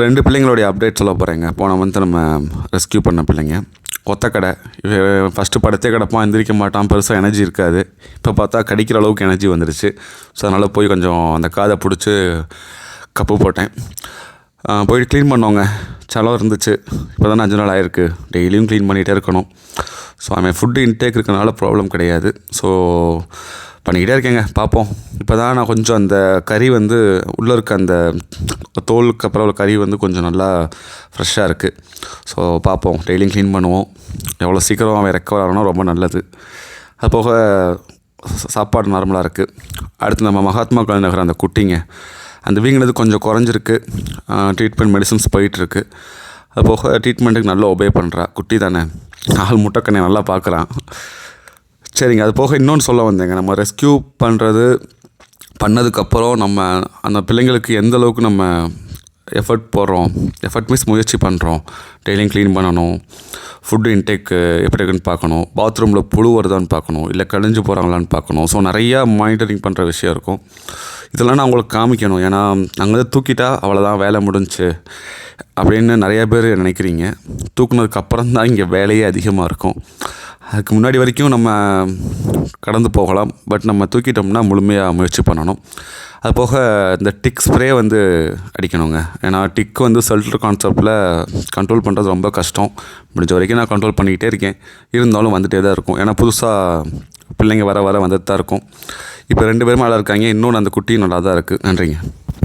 2 பிள்ளைங்களுடைய update சொல்ல போகிறேங்க. போன மந்த் நம்ம ரெஸ்க்யூ பண்ண பிள்ளைங்க. ஒத்த கடை. ஃபஸ்ட்டு படுத்தே கிடப்பான், எந்திரிக்க மாட்டான், பெருசாக எனர்ஜி இருக்காது. இப்போ பார்த்தா கடிக்கிற அளவுக்கு எனர்ஜி வந்துடுச்சு. ஸோ அதனால் போய் கொஞ்சம் அந்த காதை பிடிச்சி கப்பு போட்டேன். போய்ட்டு க்ளீன் பண்ணோங்க. செலவு இருந்துச்சு. இப்போ தானே 5 நாள் ஆகிருக்கு. டெய்லியும் க்ளீன் பண்ணிகிட்டே இருக்கணும். ஸோ அவன் ஃபுட்டு இன்டேக் இருக்கனால ப்ராப்ளம் கிடையாது. ஸோ பண்ணிக்கிட்டே இருக்கேங்க, பார்ப்போம். இப்போ தான் நான் கொஞ்சம் அந்த கறி வந்து உள்ளே இருக்க அந்த தோலுக்கு அப்புறம் கறி வந்து கொஞ்சம் நல்லா ஃப்ரெஷ்ஷாக இருக்குது. ஸோ பார்ப்போம், டெய்லியும் க்ளீன் பண்ணுவோம். எவ்வளோ சீக்கிரம் அவன் ரெக்கவர் ஆகணும் ரொம்ப நல்லது. அது போக சாப்பாடு நார்மலாக இருக்குது. அடுத்து நம்ம மகாத்மா காந்தி நகர் அந்த குட்டிங்க, அந்த வீங்கினது கொஞ்சம் குறைஞ்சிருக்கு. ட்ரீட்மெண்ட் மெடிசன்ஸ் போயிட்டுருக்கு. அது போக ட்ரீட்மெண்ட்டுக்கு நல்லா ஒபே பண்ணுறா. குட்டி தானே, ஆள் முட்டைக்கண்ணை நல்லா பார்க்குறான். சரிங்க. அது போக இன்னொன்று சொல்ல வந்தேங்க. நம்ம ரெஸ்க்யூ பண்ணதுக்கப்புறம் நம்ம அந்த பிள்ளைங்களுக்கு எந்த அளவுக்கு நம்ம எஃபர்ட் போடுறோம், எஃபர்ட் மீன்ஸ் முயற்சி பண்ணுறோம். டெய்லியும் க்ளீன் பண்ணணும், ஃபுட்டு இன்டேக்கு எப்படி இருக்குன்னு பார்க்கணும், பாத்ரூமில் புழு வருதான்னு பார்க்கணும், இல்லை கழிஞ்சு போகிறாங்களான்னு பார்க்கணும். ஸோ நிறையா மானிட்டரிங் பண்ணுற விஷயம் இருக்கும். இதெல்லாம் நான் உங்களுக்கு காமிக்கணும். ஏன்னா அங்கே தூக்கிட்டா அவ்வளோதான், வேலை முடிஞ்சுச்சு அப்படின்னு நிறையா பேர் நினைக்கிறீங்க. தூக்குனதுக்கப்புறம் தான் இங்கே வேலையே அதிகமாக இருக்கும். அதுக்கு முன்னாடி வரைக்கும் நம்ம கடந்து போகலாம். பட் நம்ம தூக்கிட்டோம்னா முழுமையாக முயற்சி பண்ணணும். அது போக இந்த டிக் ஸ்ப்ரே வந்து அடிக்கணுங்க. ஏன்னா டிக் வந்து ஷெல்டர் கான்செப்டில் கண்ட்ரோல் பண்ணுறது ரொம்ப கஷ்டம். முடிஞ்ச வரைக்கும் நான் கண்ட்ரோல் பண்ணிக்கிட்டே இருக்கேன். இருந்தாலும் வந்துகிட்டே தான் இருக்கும். ஏன்னா புதுசாக பிள்ளைங்க வர வந்துட்டு தான் இருக்கும். இப்போ 2 பேரும் நல்லா இருக்காங்க. இன்னொன்று அந்த குட்டியும் நல்லா தான் இருக்குது. நன்றிங்க.